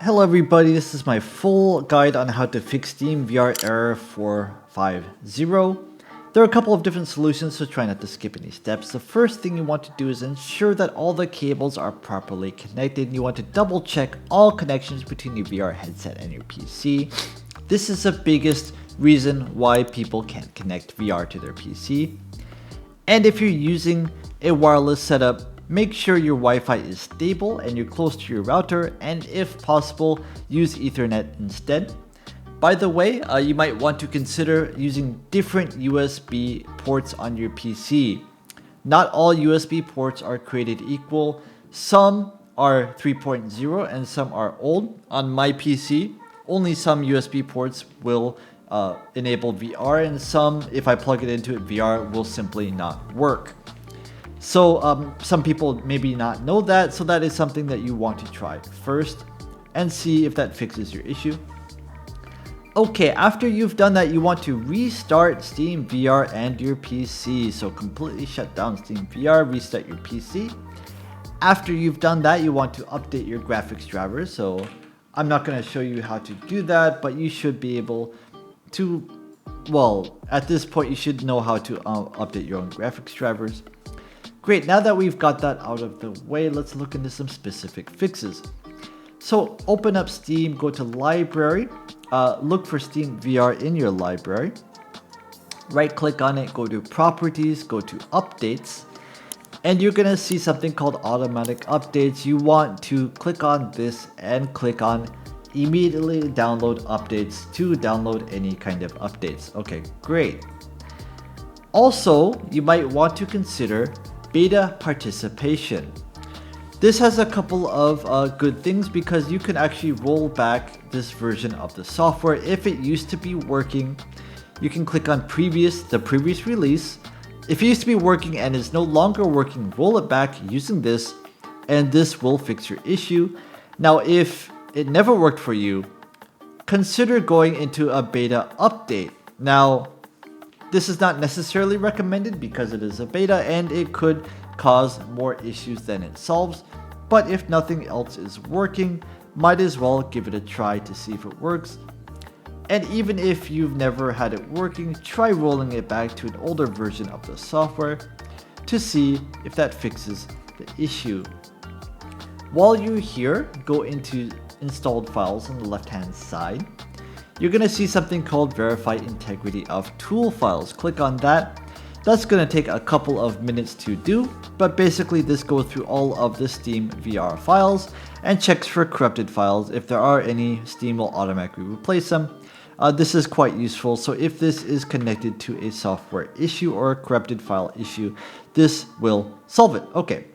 Hello everybody, this is my full guide on how to fix SteamVR Error 450. There are a couple of different solutions, so try not to skip any steps. The first thing you want to do is ensure that all the cables are properly connected. You want to double check all connections between your VR headset and your PC. This is the biggest reason why people can't connect VR to their PC. And if you're using a wireless setup, make sure your Wi-Fi is stable and you're close to your router, and if possible, use Ethernet instead. By the way, you might want to consider using different USB ports on your PC. Not all USB ports are created equal. Some are 3.0 and some are old. On my PC, only some USB ports will enable VR, and some, if I plug it into it, VR will simply not work. So some people maybe not know that, so that is something that you want to try first and see if that fixes your issue. Okay, after you've done that, you want to restart SteamVR and your PC. So completely shut down SteamVR, restart your PC. After you've done that, you want to update your graphics drivers. So I'm not going to show you how to do that, but you should be able to, well, at this point you should know how to update your own graphics drivers. Great, now that we've got that out of the way, let's look into some specific fixes. So open up Steam, go to Library, look for SteamVR in your library. Right click on it, go to Properties, go to Updates, and you're going to see something called Automatic Updates. You want to click on this and click on Immediately Download Updates to download any kind of updates. Okay, great. Also, you might want to consider beta participation. This has a couple of good things because you can actually roll back this version of the software. If it used to be working, you can click on the previous release. If it used to be working and is no longer working, roll it back using this, and this will fix your issue. Now, if it never worked for you, consider going into a beta update. Now, this is not necessarily recommended because it is a beta and it could cause more issues than it solves, but if nothing else is working, might as well give it a try to see if it works. And even if you've never had it working, try rolling it back to an older version of the software to see if that fixes the issue. While you're here, go into installed files on the left hand side. You're going to see something called Verify Integrity of Tool Files. Click on that. That's going to take a couple of minutes to do, but basically this goes through all of the SteamVR files and checks for corrupted files. If there are any, Steam will automatically replace them. This is quite useful, so if this is connected to a software issue or a corrupted file issue, this will solve it. Okay,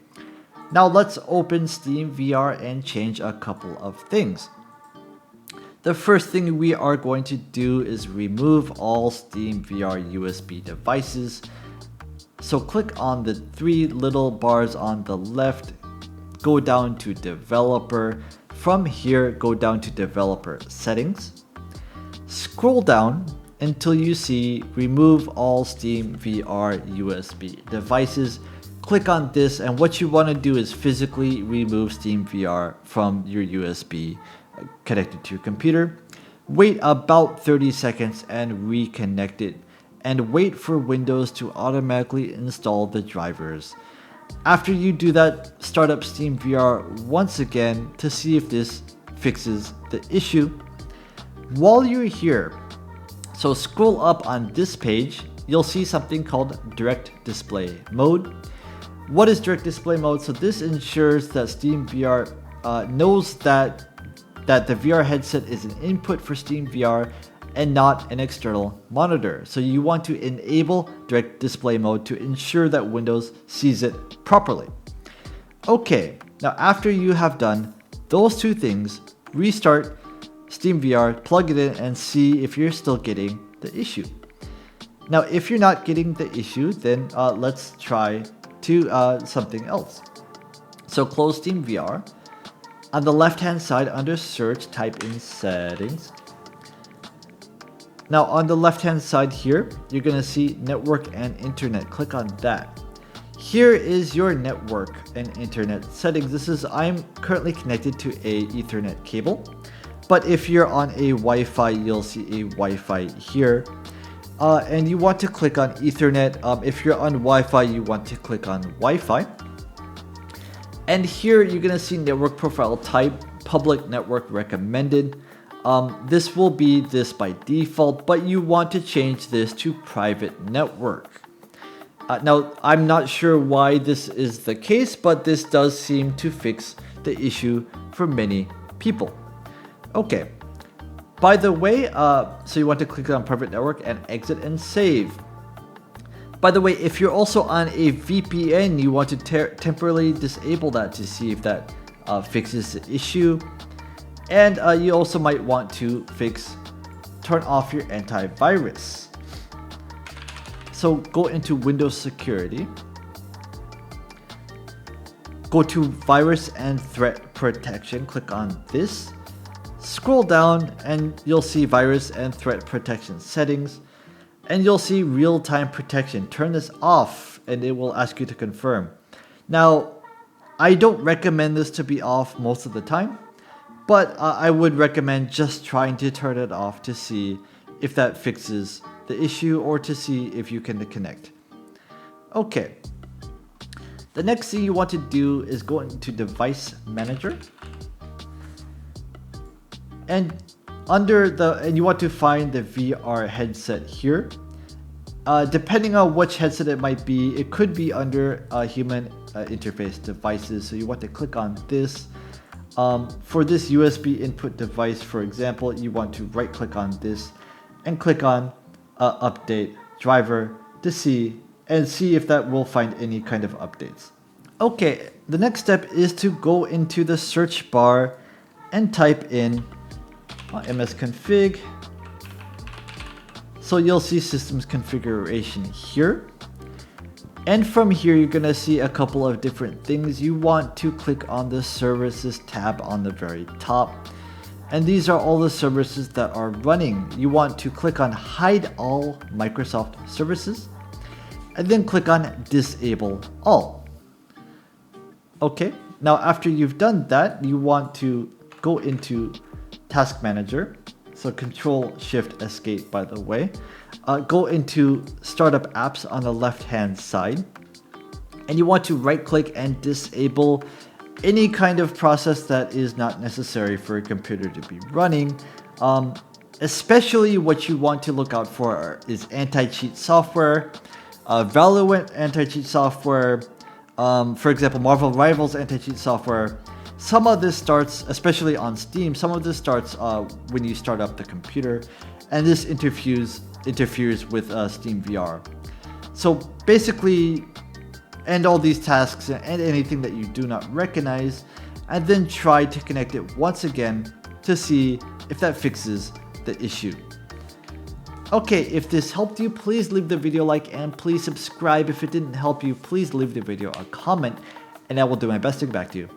now let's open SteamVR and change a couple of things. The first thing we are going to do is remove all SteamVR USB devices. So click on the three little bars on the left, go down to Developer. From here, go down to Developer Settings. Scroll down until you see Remove all SteamVR USB devices. Click on this, and what you want to do is physically remove SteamVR from your USB connected to your computer. Wait about 30 seconds and reconnect it, and wait for Windows to automatically install the drivers. After you do that, start up SteamVR once again to see if this fixes the issue. While you're here, so scroll up on this page, you'll see something called Direct Display Mode. What is Direct Display Mode? So this ensures that SteamVR knows that the VR headset is an input for SteamVR and not an external monitor. So you want to enable Direct Display Mode to ensure that Windows sees it properly. Okay, now after you have done those two things, restart SteamVR, plug it in, and see if you're still getting the issue. Now, if you're not getting the issue, then let's try something else. So close SteamVR. On the left hand side under search, type in settings. Now on the left hand side here, you're going to see network and internet. Click on that. here is your network and internet settings. I'm currently connected to a Ethernet cable, but if you're on a Wi-Fi, you'll see a Wi-Fi here. And you want to click on Ethernet. If you're on Wi-Fi, you want to click on Wi-Fi. And here you're gonna see network profile type, public network recommended. This will be this by default, but you want to change this to private network. Now, I'm not sure why this is the case, but this does seem to fix the issue for many people. Okay. By the way, so you want to click on private network and exit and save. By the way, if you're also on a VPN, you want to temporarily disable that to see if that fixes the issue. And you also might want to turn off your antivirus. So go into Windows Security. Go to Virus and Threat Protection. Click on this. Scroll down and you'll see Virus and Threat Protection settings. And you'll see real-time protection. Turn this off and it will ask you to confirm. Now, I don't recommend this to be off most of the time, but I would recommend just trying to turn it off to see if that fixes the issue or to see if you can connect. Okay. The next thing you want to do is go into Device Manager. And you want to find the VR headset here. Depending on which headset it might be, it could be under human interface devices. So you want to click on this. For this USB input device, for example, you want to right click on this and click on update driver to see if that will find any kind of updates. Okay, the next step is to go into the search bar and type in msconfig. So you'll see systems configuration here. And from here, you're gonna see a couple of different things. You want to click on the services tab on the very top. And these are all the services that are running. You want to click on hide all Microsoft services and then click on disable all. Okay, now after you've done that, you want to go into Task Manager. So Control Shift Escape, by the way. Go into Startup Apps on the left hand side. And you want to right click and disable any kind of process that is not necessary for a computer to be running. Especially what you want to look out for is anti-cheat software, Valorant anti-cheat software, for example, Marvel Rivals anti-cheat software. Some of this starts, especially on Steam, some of this starts when you start up the computer, and this interferes with SteamVR. So basically, end all these tasks and anything that you do not recognize, and then try to connect it once again to see if that fixes the issue. Okay, if this helped you, please leave the video a like and please subscribe. If it didn't help you, please leave the video a comment and I will do my best to get back to you.